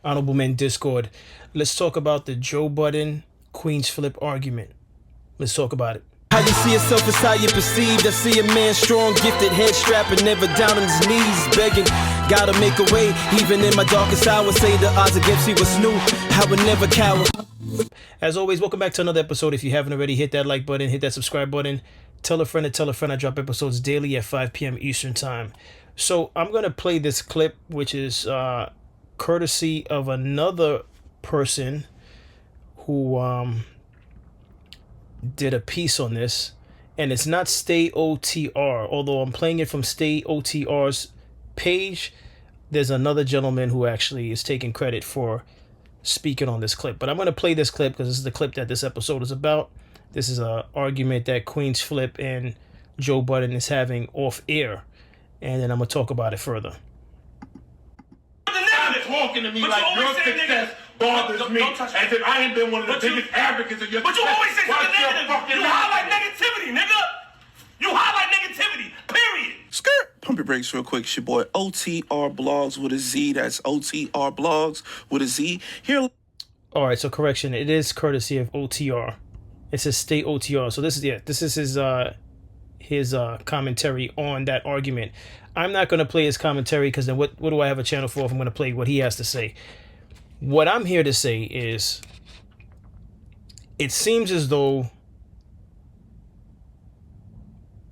Honorable Men Discord. Let's talk about the Joe Budden Queenzflip argument. Let's talk about it. How you see yourself is how you perceived. I see a man strong, gifted, head strapping, never down on his knees, begging. Gotta make a way, even in my darkest hour. Say the odds against me was new. I would never cower. As always, welcome back to another episode. If you haven't already, hit that like button, hit that subscribe button. Tell a friend to tell a friend. I drop episodes daily at 5 p.m. Eastern Time. So I'm going to play this clip, which is courtesy of another person who did a piece on this. And it's not Stay OTR, although I'm playing it from Stay OTR's page. There's another gentleman who actually is taking credit for speaking on this clip. But I'm going to play this clip because this is the clip that this episode is about. This is an argument that Queenzflip and Joe Budden is having off air. And then I'm going to talk about it further. Stop talking to me like your success bothers me, as if I ain't been one of the biggest advocates of your success. But you always say something negative. You highlight negativity, nigga. You highlight negativity, period. Skirt. Pump your brakes real quick. It's your boy OTR Blogs with a Z. That's OTR Blogs with a Z. Here. All right, so correction. It is courtesy of OTR. It says Stay OTR. So this is his commentary on that argument. I'm not going to play his commentary because then what do I have a channel for if I'm going to play what he has to say? What I'm here to say is it seems as though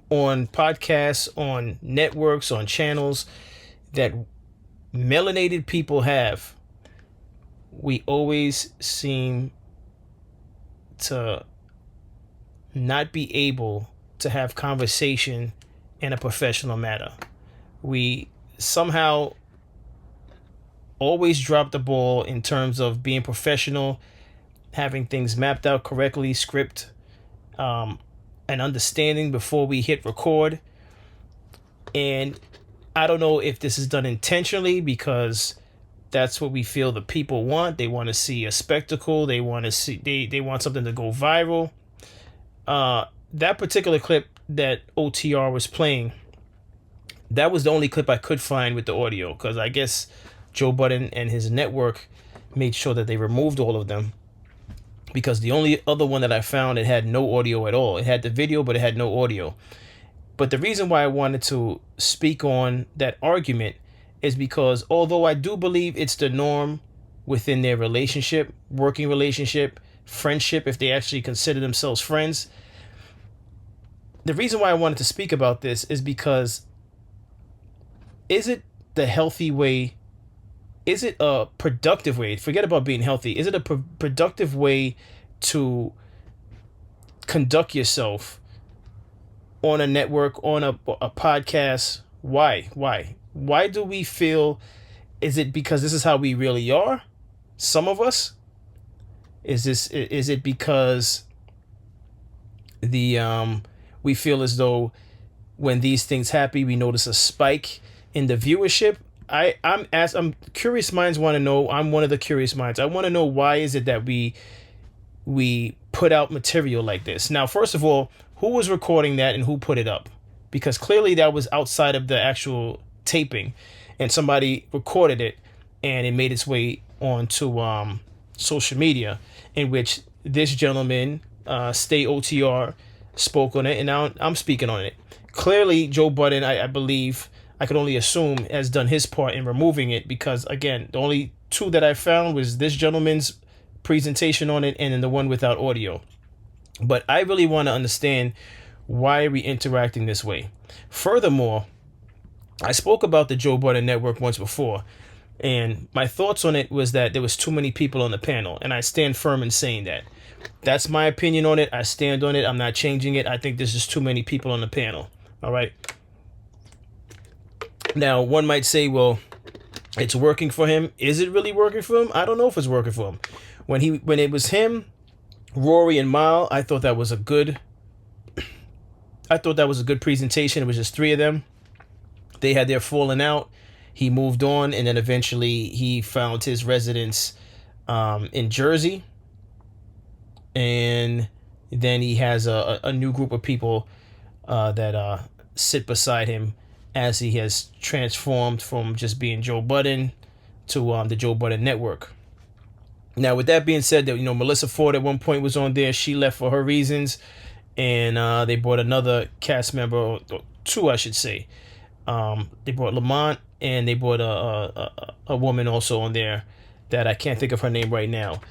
on podcasts, on networks, on channels that melanated people have, we always seem to not be able to have conversation in a professional manner. We somehow always drop the ball in terms of being professional, having things mapped out correctly, script, and understanding before we hit record. And I don't know if this is done intentionally because that's what we feel the people want. They want to see a spectacle. They want to see they want something to go viral. That particular clip that OTR was playing, that was the only clip I could find with the audio because I guess Joe Budden and his network made sure that they removed all of them, because the only other one that I found, it had no audio at all. It had the video, but it had no audio. But the reason why I wanted to speak on that argument is because although I do believe it's the norm within their relationship, working relationship, friendship, if they actually consider themselves friends, the reason why I wanted to speak about this is because is it the healthy way? Is it a productive way? Forget about being healthy. Is it a productive way to conduct yourself on a network, on a podcast? Why? Why do we feel? Is it because this is how we really are? Some of us? Is it because we feel as though when these things happen, we notice a spike in the viewership? I'm curious minds want to know. I'm one of the curious minds. I want to know why is it that we put out material like this. Now, first of all, who was recording that and who put it up? Because clearly that was outside of the actual taping, and somebody recorded it and it made its way onto social media, in which this gentleman, Stay OTR, spoke on it, and now I'm speaking on it. Clearly, Joe Budden, I believe, I could only assume, has done his part in removing it, because again, the only two that I found was this gentleman's presentation on it and then the one without audio. But I really want to understand why are we interacting this way. Furthermore, I spoke about the Joe Budden Network once before, and my thoughts on it was that there was too many people on the panel, and I stand firm in saying that. That's my opinion on it. I stand on it. I'm not changing it. I think there's just too many people on the panel. All right. Now, one might say, well, it's working for him. Is it really working for him? I don't know if it's working for him. When it was him, Rory, and Mal, I thought that was a good presentation. It was just three of them. They had their falling out. He moved on, and then eventually he found his residence in Jersey. And then he has a new group of people that sit beside him as he has transformed from just being Joe Budden to the Joe Budden Network. Now, with that being said, that Melissa Ford at one point was on there. She left for her reasons, and they brought another cast member, or two, I should say. They brought Lamont, and they brought a woman also on there that I can't think of her name right now.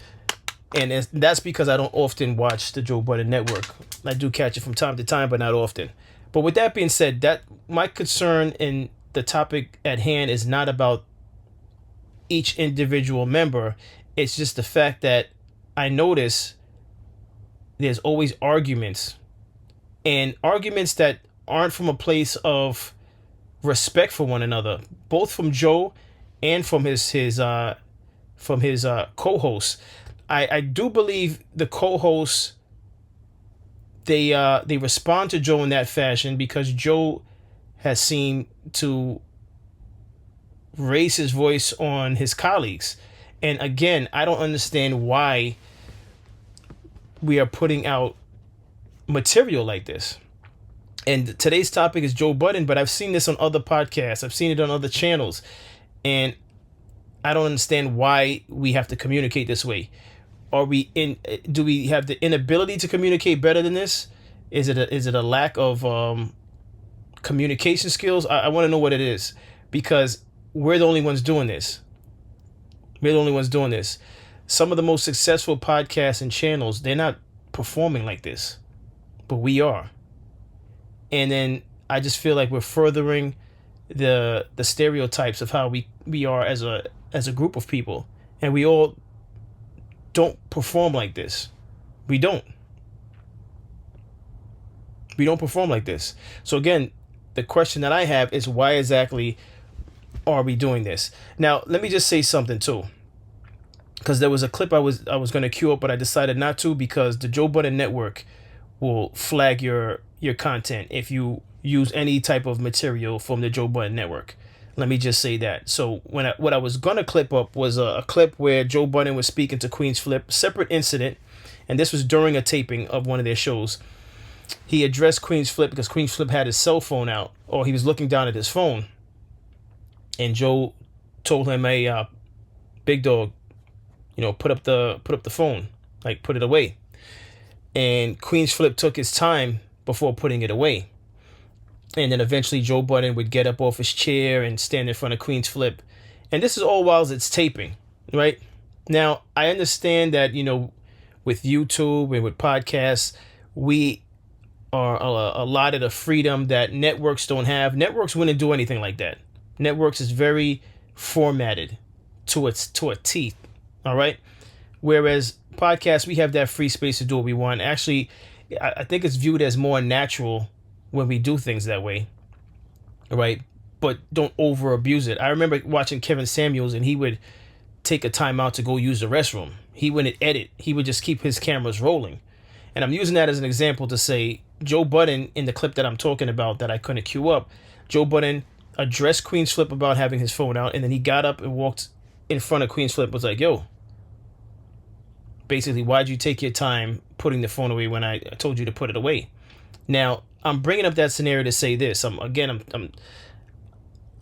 And that's because I don't often watch the Joe Budden Network. I do catch it from time to time, but not often. But with that being said, that my concern in the topic at hand is not about each individual member. It's just the fact that I notice there's always arguments, and arguments that aren't from a place of respect for one another, both from Joe and from his co-hosts. I do believe the co-hosts, they respond to Joe in that fashion because Joe has seemed to raise his voice on his colleagues. And again, I don't understand why we are putting out material like this. And today's topic is Joe Budden, but I've seen this on other podcasts. I've seen it on other channels. And I don't understand why we have to communicate this way. Do we have the inability to communicate better than this? Is it a lack of communication skills? I want to know what it is, because we're the only ones doing this. We're the only ones doing this. Some of the most successful podcasts and channels, they're not performing like this, but we are. And then I just feel like we're furthering the stereotypes of how we are as a group of people, and we all don't perform like this. We don't perform like this. So again, the question that I have is, why exactly are we doing this? Now, let me just say something too, because there was a clip I was going to queue up, but I decided not to, because the Joe Budden Network will flag your content if you use any type of material from the Joe Budden Network. Let me just say that. So what I was going to clip up was a clip where Joe Budden was speaking to Queenzflip, separate incident, and this was during a taping of one of their shows. He addressed Queenzflip because Queenzflip had his cell phone out, or he was looking down at his phone, and Joe told him, "Hey, big dog, put up the phone, like put it away." And Queenzflip took his time before putting it away. And then eventually Joe Budden would get up off his chair and stand in front of Queenzflip. And this is all while it's taping, right? Now, I understand that, with YouTube and with podcasts, we are allotted a freedom that networks don't have. Networks wouldn't do anything like that. Networks is very formatted to a T, all right? Whereas podcasts, we have that free space to do what we want. Actually, I think it's viewed as more natural when we do things that way, right? But don't over abuse it. I remember watching Kevin Samuels, and he would take a time out to go use the restroom. He wouldn't edit. He would just keep his cameras rolling. And I'm using that as an example to say Joe Budden, in the clip that I'm talking about that I couldn't queue up, Joe Budden addressed Queenzflip about having his phone out, and then he got up and walked in front of Queenzflip, was like, "Yo, basically, why'd you take your time putting the phone away when I told you to put it away?" Now, I'm bringing up that scenario to say this. I'm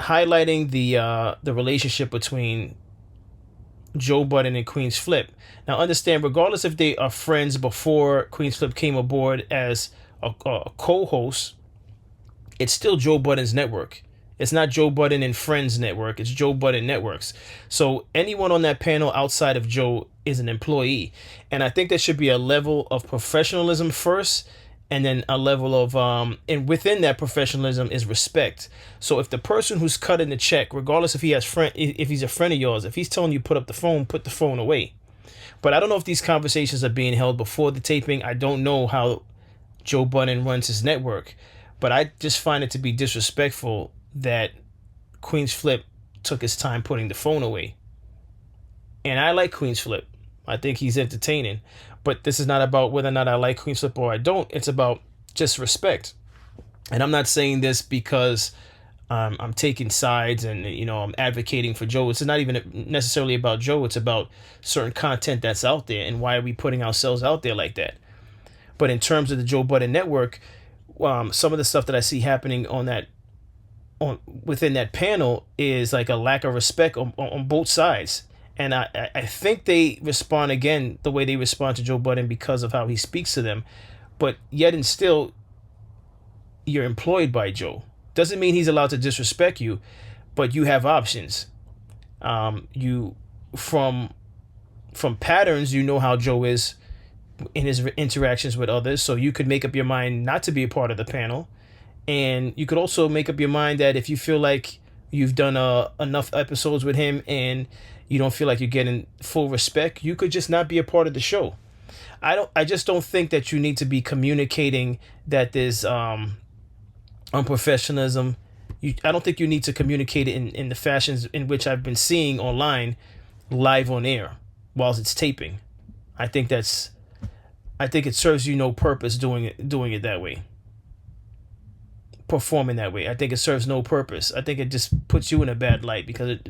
highlighting the relationship between Joe Budden and Queenzflip. Now, understand, regardless if they are friends before Queenzflip came aboard as a co-host, it's still Joe Budden's network. It's not Joe Budden and Friends Network. It's Joe Budden Networks. So anyone on that panel outside of Joe is an employee. And I think there should be a level of professionalism first, and then a level of and within that professionalism is respect. So if the person who's cutting the check, regardless if if he's a friend of yours, if he's telling you put the phone away. But I don't know if these conversations are being held before the taping. I don't know how Joe Budden runs his network, but I just find it to be disrespectful that Queenzflip took his time putting the phone away. And I like Queenzflip. I think he's entertaining. But this is not about whether or not I like Queenzflip or I don't. It's about just respect. And I'm not saying this because I'm taking sides and I'm advocating for Joe. It's not even necessarily about Joe. It's about certain content that's out there, and why are we putting ourselves out there like that. But in terms of the Joe Budden Network, some of the stuff that I see happening on that on within that panel is like a lack of respect on both sides. And I think they respond again the way they respond to Joe Budden because of how he speaks to them. But yet and still, you're employed by Joe. Doesn't mean he's allowed to disrespect you, but you have options. You from patterns, you know how Joe is in his interactions with others. So you could make up your mind not to be a part of the panel. And you could also make up your mind that if you feel like you've done enough episodes with him and you don't feel like you're getting full respect, you could just not be a part of the show. I just don't think that you need to be communicating that there's unprofessionalism. I don't think you need to communicate it in the fashions in which I've been seeing online, live on air, whilst it's taping. I think it serves you no purpose doing it that way. Performing that way, I think it serves no purpose. I think it just puts you in a bad light because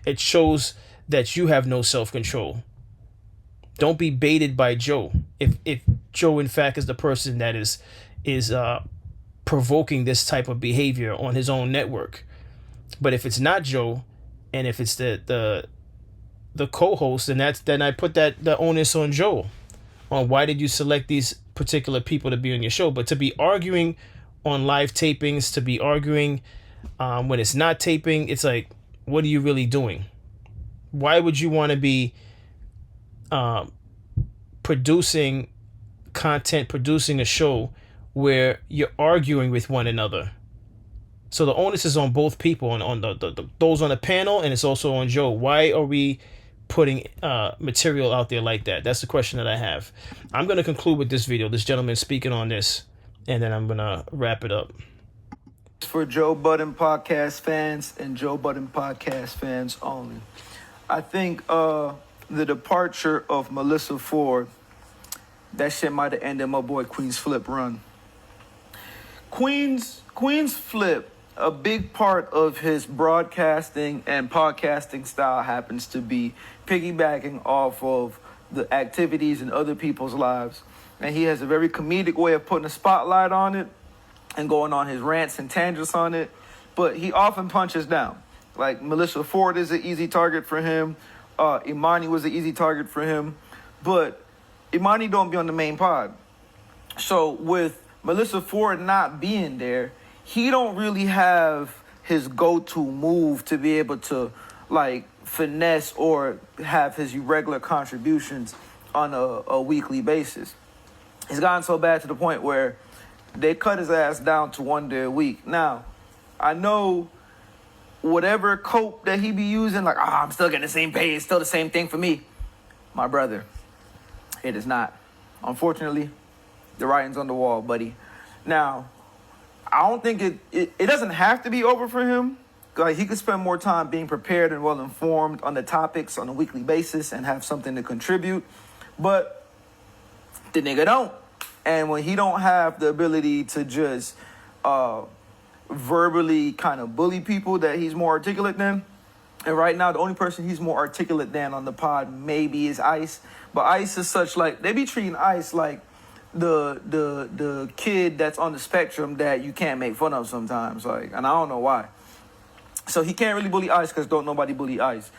it shows that you have no self-control. Don't be baited by Joe. If Joe in fact is the person that is provoking this type of behavior on his own network, but if it's not Joe, and if it's the co-host, then I put the onus on Joe. On why did you select these particular people to be on your show? But to be arguing on live tapings, to be arguing when it's not taping, it's like, what are you really doing? Why would you want to be producing content, producing a show where you're arguing with one another? So the onus is on both people, on the those on the panel, and it's also on Joe. Why are we putting material out there like that? That's the question that I have. I'm going to conclude with this video, this gentleman speaking on this, and then I'm going to wrap it up. For Joe Budden podcast fans and Joe Budden podcast fans only, I think the departure of Melissa Ford, that shit might have ended my boy Queenzflip run. Queenzflip, a big part of his broadcasting and podcasting style happens to be piggybacking off of the activities in other people's lives. And he has a very comedic way of putting a spotlight on it and going on his rants and tangents on it. But he often punches down. Like Melissa Ford is an easy target for him. Imani was an easy target for him. But Imani don't be on the main pod. So with Melissa Ford not being there, he don't really have his go-to move to be able to like finesse or have his irregular contributions on a weekly basis. It's gotten so bad to the point where they cut his ass down to 1 day a week. Now, I know whatever cope that he be using, like, I'm still getting the same pay, it's still the same thing for me. My brother, it is not. Unfortunately, the writing's on the wall, buddy. Now, I don't think it doesn't have to be over for him. Like, he could spend more time being prepared and well-informed on the topics on a weekly basis and have something to contribute. But the nigga don't. And when he don't have the ability to just verbally kind of bully people that he's more articulate than, and right now the only person he's more articulate than on the pod maybe is Ice. But Ice is such like, they be treating Ice like the kid that's on the spectrum that you can't make fun of sometimes, like, and I don't know why. So he can't really bully Ice because don't nobody bully Ice.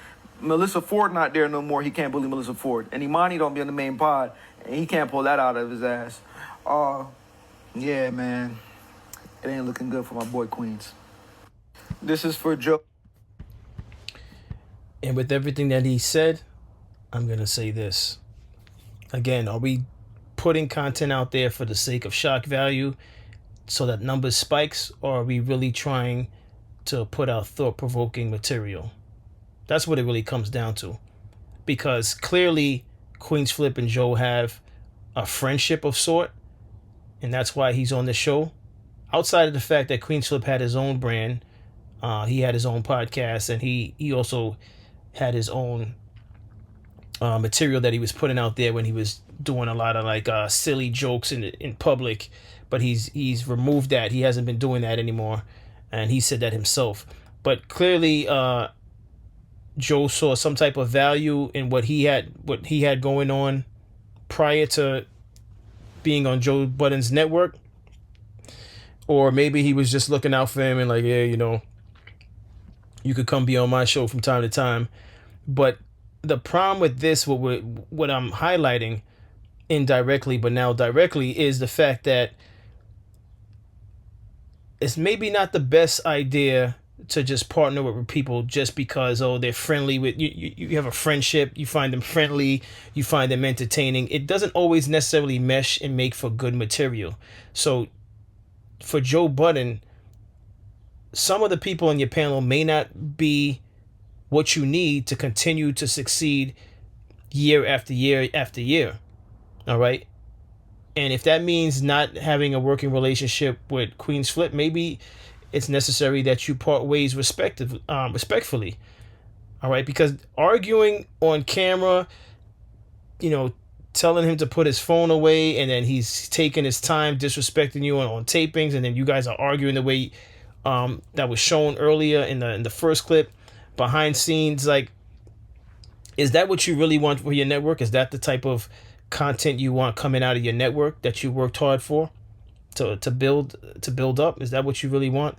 Melissa Ford not there no more. He can't bully Melissa Ford. And Imani don't be on the main pod, and he can't pull that out of his ass. Yeah, man, it ain't looking good for my boy Queens. This is for Joe. And with everything that he said, I'm gonna say this again: are we putting content out there for the sake of shock value so that numbers spikes, or are we really trying to put out thought-provoking material? That's what it really comes down to, because clearly Queenzflip and Joe have a friendship of sort, and that's why he's on the show. Outside of the fact that Queenzflip had his own brand, he had his own podcast, and he also had his own material that he was putting out there when he was doing a lot of like silly jokes in public, but he's removed that. He hasn't been doing that anymore, and he said that himself. But clearly Joe saw some type of value in what he had going on prior to being on Joe Budden's network, Or maybe he was just looking out for him and like, yeah, you know, you could come be on my show from time to time. But the problem with this, what I'm highlighting indirectly, but now directly, is the fact that it's maybe not the best idea to just partner with people just because, oh, they're friendly with you. You have a friendship, you find them friendly, you find them entertaining. It doesn't always necessarily mesh and make for good material. So for Joe Budden, some of the people on your panel may not be what you need to continue to succeed year after year after year. All right. And if that means not having a working relationship with Queenzflip, maybe it's necessary that you part ways respectfully. All right. Because arguing on camera, you know, telling him to put his phone away, and then he's taking his time disrespecting you on tapings, and then you guys are arguing the way that was shown earlier in the first clip behind scenes. Like, is that what you really want for your network? Is that the type of content you want coming out of your network that you worked hard for to build up? Is that what you really want?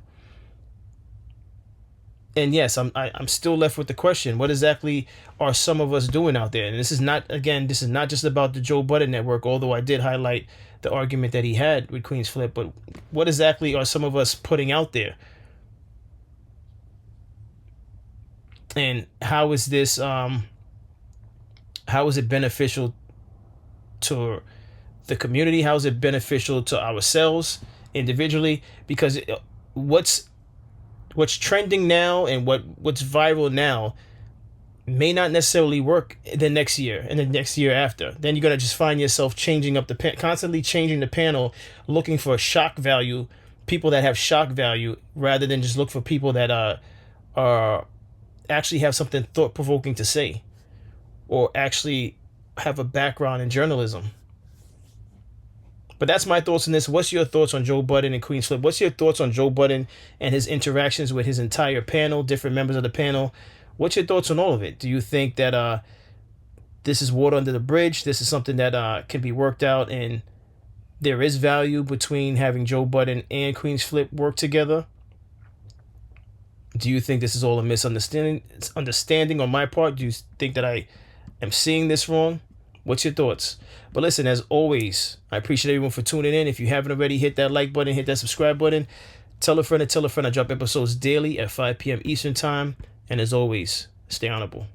And yes, I'm still left with the question: what exactly are some of us doing out there? And this is not just about the Joe Budden network, although I did highlight the argument that he had with Queenzflip. But what exactly are some of us putting out there? And how is this? How is it beneficial to the community? How is it beneficial to ourselves individually? Because what's trending now and what's viral now may not necessarily work the next year and the next year after. Then you're gonna just find yourself changing up constantly changing the panel, looking for shock value, people that have shock value, rather than just look for people that are actually have something thought-provoking to say, or actually have a background in journalism. But that's my thoughts on this. What's your thoughts on Joe Budden and Queenzflip? What's your thoughts on Joe Budden and his interactions with his entire panel, different members of the panel? What's your thoughts on all of it? Do you think that this is water under the bridge? This is something that can be worked out, and there is value between having Joe Budden and Queenzflip work together? Do you think this is all a misunderstanding on my part? Do you think that I am seeing this wrong? What's your thoughts? But listen, as always, I appreciate everyone for tuning in. If you haven't already, hit that like button, hit that subscribe button. Tell a friend to tell a friend. I drop episodes daily at 5 p.m. Eastern time. And as always, stay honorable.